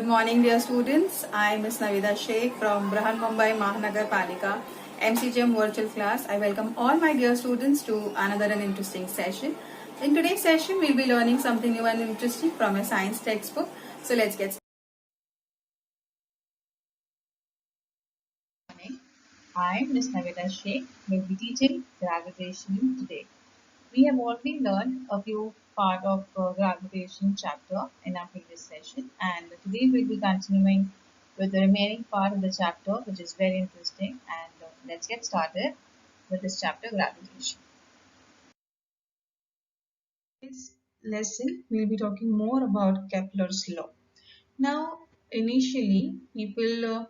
Good morning, dear students. I am Ms. Navida Sheikh from Brahan Mumbai Mahanagar Palika MCGM virtual class. I welcome all my dear students to another and interesting session. In today's session, we'll be learning something new and interesting from a science textbook. So let's get started. I am Ms. Navida Sheikh. Will be teaching gravitation today. We have already learned a few part of gravitation chapter in our previous session, and today we'll be continuing with the remaining part of the chapter, which is very interesting. And let's get started with this chapter, gravitation. In this lesson, we'll be talking more about Kepler's law. Now, initially, people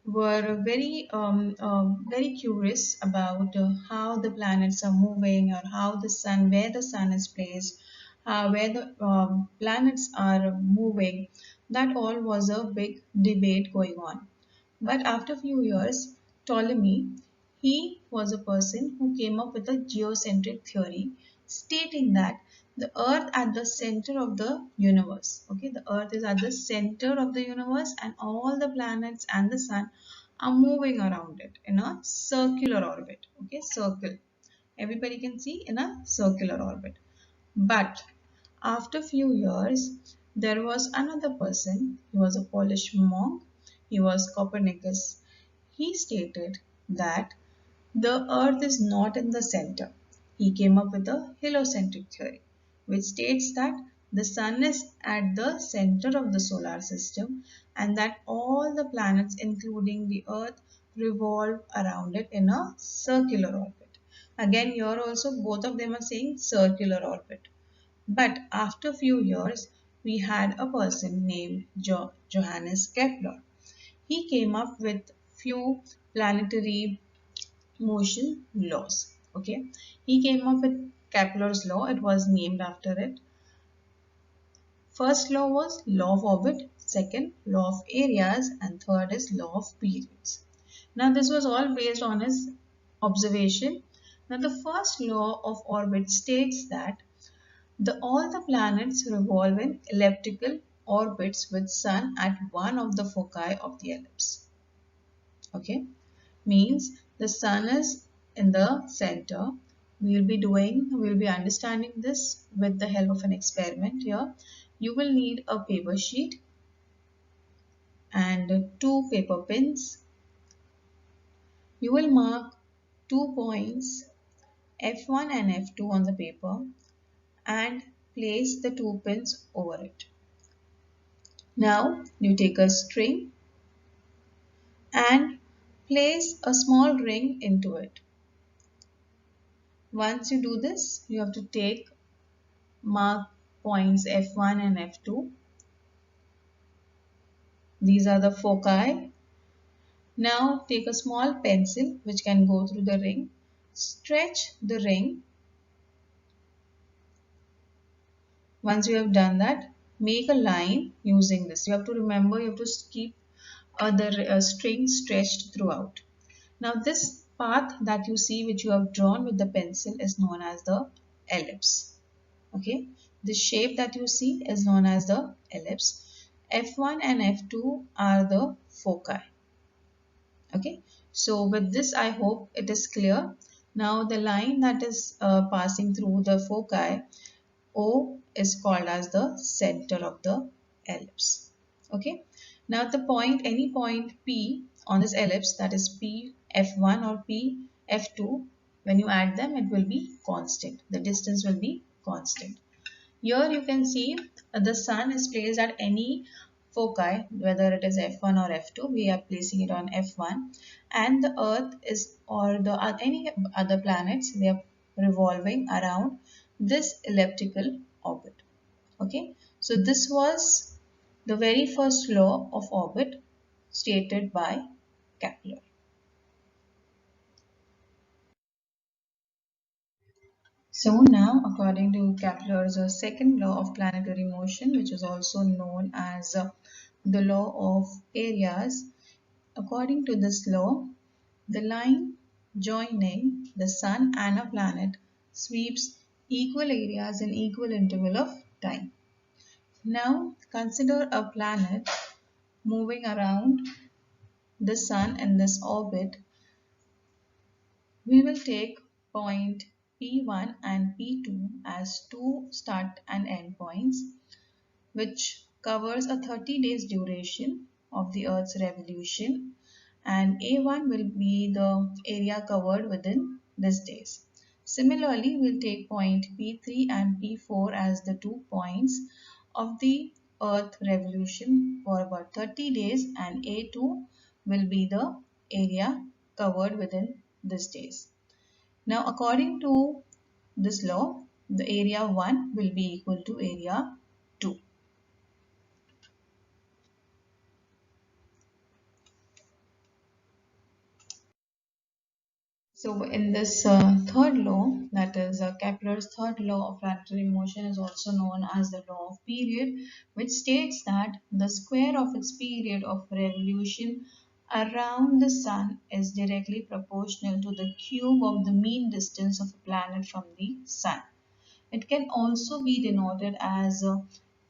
were very curious about how the planets are moving, or how the sun, where the sun is placed, where the planets are moving. That all was a big debate going on. But after a few years, Ptolemy, he was a person who came up with a geocentric theory stating that the earth at the center of the universe, okay, the earth is at the center of the universe, and all the planets and the sun are moving around it in a circular orbit, okay, circle. Everybody can see in a circular orbit. But after few years, there was another person. He was a Polish monk. He was Copernicus. He stated that the earth is not in the center. He came up with a heliocentric theory, which states that the sun is at the center of the solar system, and that all the planets, including the earth, revolve around it in a circular orbit. Again, here also both of them are saying circular orbit. But after a few years, we had a person named Johannes Kepler. He came up with few planetary motion laws. Okay, he came up with Kepler's law. It was named after it. First law was law of orbit, second law of areas, and third is law of periods. Now this was all based on his observation. Now the first law of orbit states that all the planets revolve in elliptical orbits with sun at one of the foci of the ellipse. Okay, means the sun is in the center. We'll be understanding this with the help of an experiment here. You will need a paper sheet and two paper pins. You will mark 2 points F1 and F2 on the paper and place the 2 pins over it. Now you take a string and place a small ring into it. Once you do this, you have to mark points F1 and F2. These are the foci. Now take a small pencil which can go through the ring. Stretch the ring. Once you have done that, make a line using this. You have to remember, you have to keep the string stretched throughout. Now this path that you see which you have drawn with the pencil is known as the ellipse. Okay, the shape that you see is known as the ellipse. F1 and F2 are the foci. Okay, so with this I hope it is clear. Now the line that is passing through the foci, O, is called as the center of the ellipse. Okay, now the point, any point P on this ellipse, that is P F1 or P F2, when you add them it will be constant. The distance will be constant. Here you can see the sun is placed at any foci, whether it is F1 or F2, we are placing it on F1, and the earth is, or the any other planets, they are revolving around this elliptical orbit. Okay, so this was the very first law of orbit stated by Kepler. So now, according to Kepler's second law of planetary motion, which is also known as the law of areas, according to this law, the line joining the sun and a planet sweeps equal areas in equal interval of time. Now consider a planet moving around the sun in this orbit, we will take point P1 and P2 as two start and end points, which covers a 30 days duration of the Earth's revolution, and A1 will be the area covered within these days. Similarly, we'll take point P3 and P4 as the 2 points of the Earth revolution for about 30 days, and A2 will be the area covered within these days. Now, according to this law, the area 1 will be equal to area 2. So in this third law, that is Kepler's third law of planetary motion, is also known as the law of period, which states that the square of its period of revolution around the sun is directly proportional to the cube of the mean distance of a planet from the sun. It can also be denoted as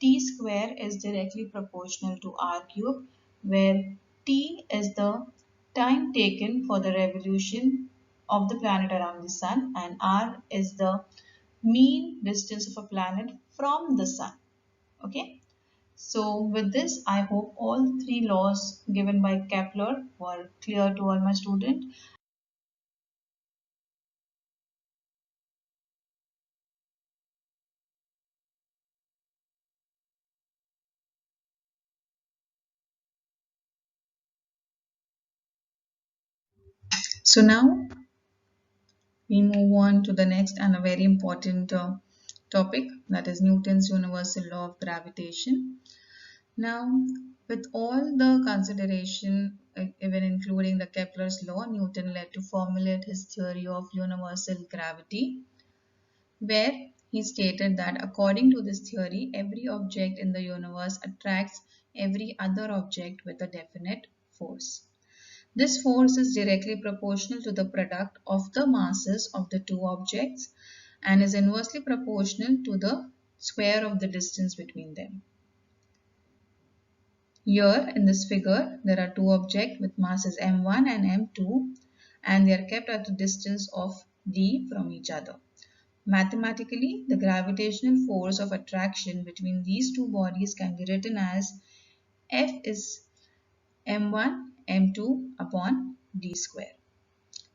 t square is directly proportional to r cube, where t is the time taken for the revolution of the planet around the sun, and r is the mean distance of a planet from the sun. Okay. So with this, I hope all three laws given by Kepler were clear to all my students. So now we move on to the next and a very important topic, that is Newton's universal law of gravitation. Now, with all the consideration, even including the Kepler's law, Newton led to formulate his theory of universal gravity, where he stated that according to this theory, every object in the universe attracts every other object with a definite force. This force is directly proportional to the product of the masses of the two objects and is inversely proportional to the square of the distance between them. Here in this figure, there are two objects with masses m1 and m2, and they are kept at a distance of d from each other. Mathematically, the gravitational force of attraction between these two bodies can be written as F is m1 m2 upon d square,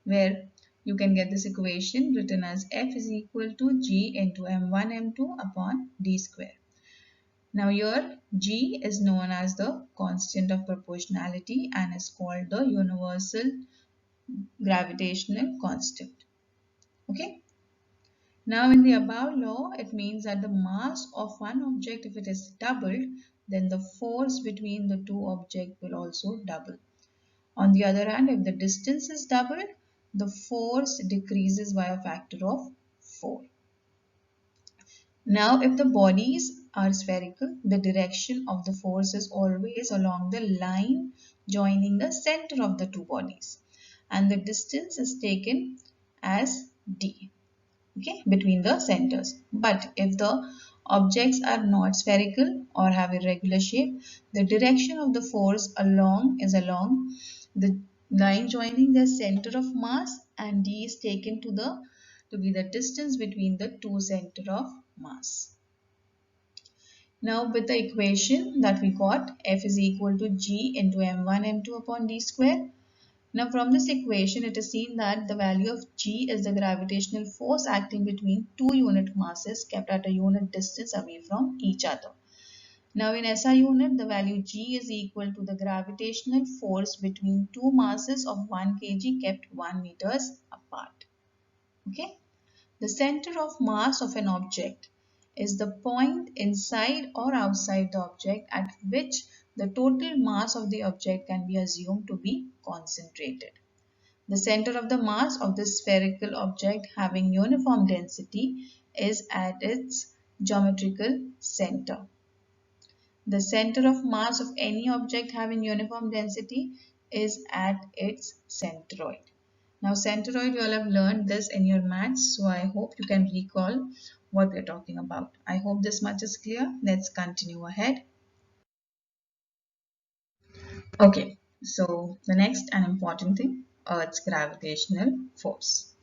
where you can get this equation written as F is equal to G into m1 m2 upon d square. Now here G is known as the constant of proportionality and is called the universal gravitational constant. Okay. Now in the above law, it means that the mass of one object, if it is doubled, then the force between the two objects will also double. On the other hand, if the distance is doubled, the force decreases by a factor of 4. Now, if the bodies are spherical, the direction of the force is always along the line joining the center of the two bodies, and the distance is taken as d, okay, between the centers. But if the objects are not spherical or have irregular shape, the direction of the force is along the line joining the center of mass, and d is taken to be the distance between the two center of mass. Now with the equation that we got, F is equal to G into m1 m2 upon d square. Now from this equation, it is seen that the value of G is the gravitational force acting between two unit masses kept at a unit distance away from each other. Now in SI unit, the value G is equal to the gravitational force between two masses of 1 kg kept 1 meters apart. Okay. The center of mass of an object is the point inside or outside the object at which the total mass of the object can be assumed to be concentrated. The center of the mass of the spherical object having uniform density is at its geometrical center. The center of mass of any object having uniform density is at its centroid. Now centroid, you all have learned this in your maths, so I hope you can recall what we're talking about. I hope this much is clear. Let's continue ahead. Okay, so the next and important thing, Earth's gravitational force.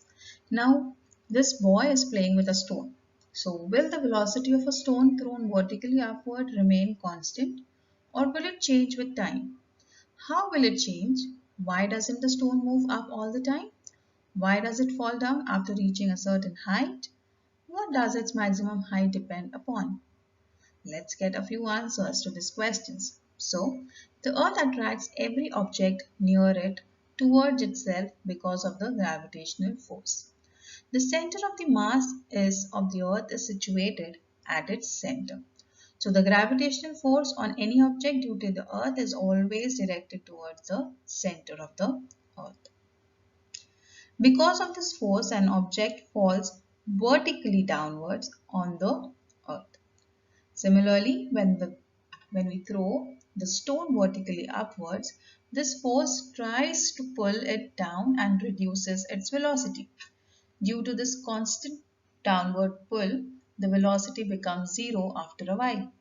Now, this boy is playing with a stone. So, will the velocity of a stone thrown vertically upward remain constant, or will it change with time? How will it change? Why doesn't the stone move up all the time? Why does it fall down after reaching a certain height? What does its maximum height depend upon? Let's get a few answers to these questions. So, the Earth attracts every object near it towards itself because of the gravitational force. The center of the mass is of the Earth is situated at its center. So the gravitational force on any object due to the Earth is always directed towards the center of the Earth. Because of this force, an object falls vertically downwards on the Earth. Similarly, when we throw the stone vertically upwards, this force tries to pull it down and reduces its velocity. Due to this constant downward pull, the velocity becomes zero after a while.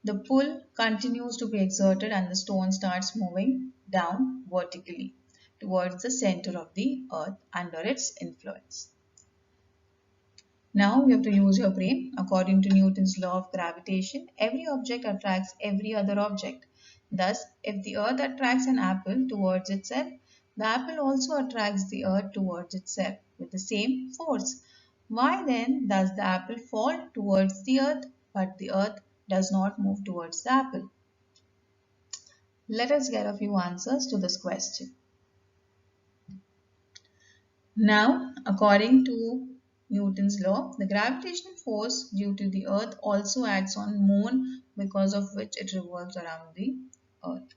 The pull continues to be exerted and the stone starts moving down vertically towards the center of the earth under its influence. Now you have to use your brain. According to Newton's law of gravitation, every object attracts every other object. Thus, if the earth attracts an apple towards itself, the apple also attracts the earth towards itself with the same force. Why then does the apple fall towards the earth, but the earth does not move towards the apple? Let us get a few answers to this question. Now, according to Newton's law, the gravitational force due to the earth also acts on moon because of which it revolves around the earth.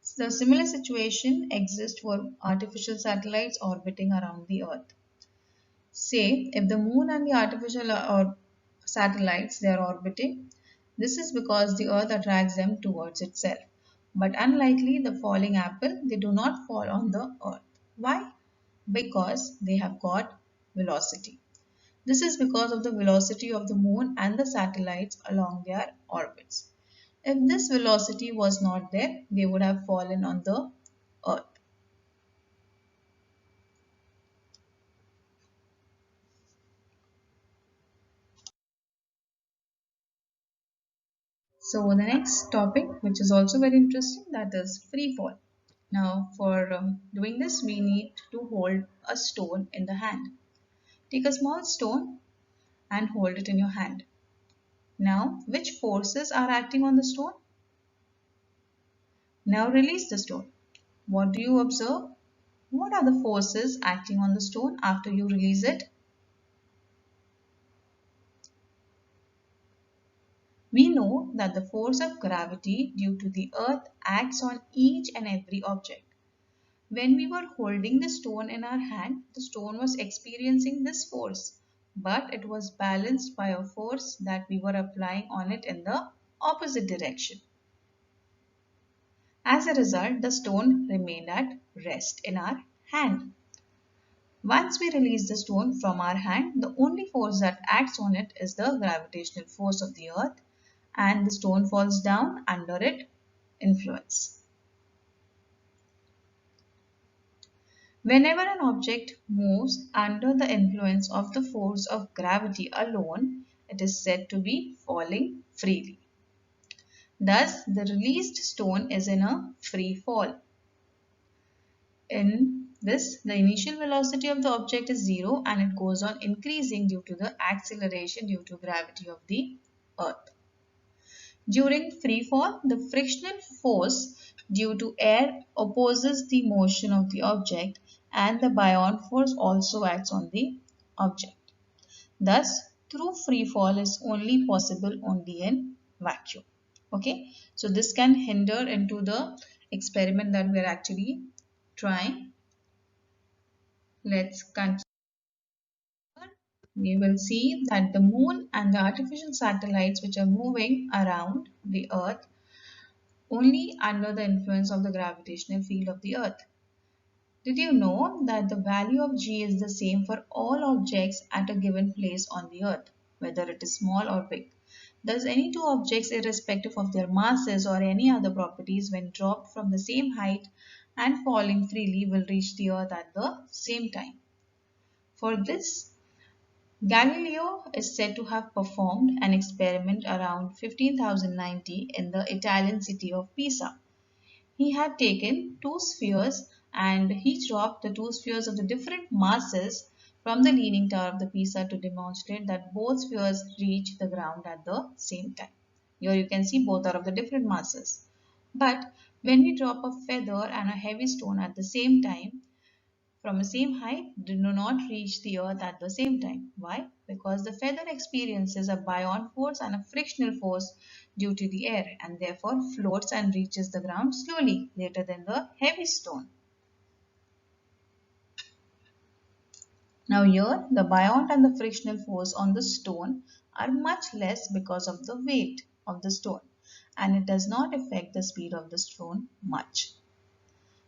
So, the similar situation exists for artificial satellites orbiting around the earth. Say, if the moon and the artificial or satellites they are orbiting, this is because the earth attracts them towards itself. But unlikely the falling apple, they do not fall on the earth. Why? Because they have got velocity. This is because of the velocity of the moon and the satellites along their orbits. If this velocity was not there, they would have fallen on the earth. So the next topic, which is also very interesting, that is free fall. Now for doing this, we need to hold a stone in the hand. Take a small stone and hold it in your hand. Now, which forces are acting on the stone? Now release the stone. What do you observe? What are the forces acting on the stone after you release it? We know that the force of gravity due to the earth acts on each and every object. When we were holding the stone in our hand, the stone was experiencing this force, but it was balanced by a force that we were applying on it in the opposite direction. As a result, the stone remained at rest in our hand. Once we release the stone from our hand, the only force that acts on it is the gravitational force of the earth, and the stone falls down under its influence. Whenever an object moves under the influence of the force of gravity alone, it is said to be falling freely. Thus, the released stone is in a free fall. In this, the initial velocity of the object is zero and it goes on increasing due to the acceleration due to gravity of the earth. During free fall, the frictional force due to air opposes the motion of the object and the Bion force also acts on the object. Thus, true free fall is only possible only in vacuum. Okay, so this can hinder into the experiment that we are actually trying. Let's continue. We will see that the moon and the artificial satellites which are moving around the earth only under the influence of the gravitational field of the earth. Did you know that the value of g is the same for all objects at a given place on the earth? whether it is small or big. Thus, any two objects, irrespective of their masses or any other properties, when dropped from the same height and falling freely, will reach the earth at the same time. For this, Galileo is said to have performed an experiment around 15,090 in the Italian city of Pisa. He had taken two spheres and he dropped the two spheres of the different masses from the leaning tower of the Pisa to demonstrate that both spheres reach the ground at the same time. Here you can see both are of the different masses. But when we drop a feather and a heavy stone at the same time, from the same height, do not reach the earth at the same time. Why? Because the feather experiences a buoyant force and a frictional force due to the air and therefore floats and reaches the ground slowly later than the heavy stone. Now here, the buoyant and the frictional force on the stone are much less because of the weight of the stone, and it does not affect the speed of the stone much.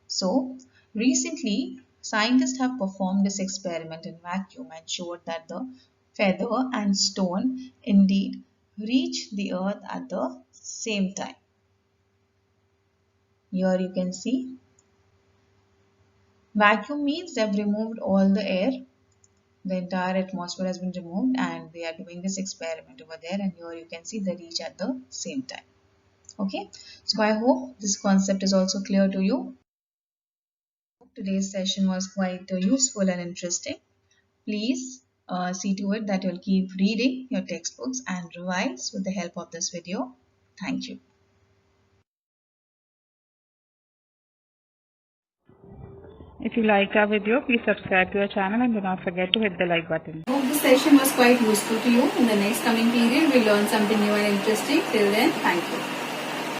So, recently, scientists have performed this experiment in vacuum and showed that the feather and stone indeed reach the earth at the same time. Here you can see vacuum means they have removed all the air. The entire atmosphere has been removed and they are doing this experiment over there, and here you can see they reach at the same time. Okay, so I hope this concept is also clear to you. Today's session was quite useful and interesting. Please see to it that you'll keep reading your textbooks and revise with the help of this video. Thank you. If you liked our video, please subscribe to our channel and do not forget to hit the like button. I hope this session was quite useful to you. In the next coming period, we'll learn something new and interesting. Till then, thank you.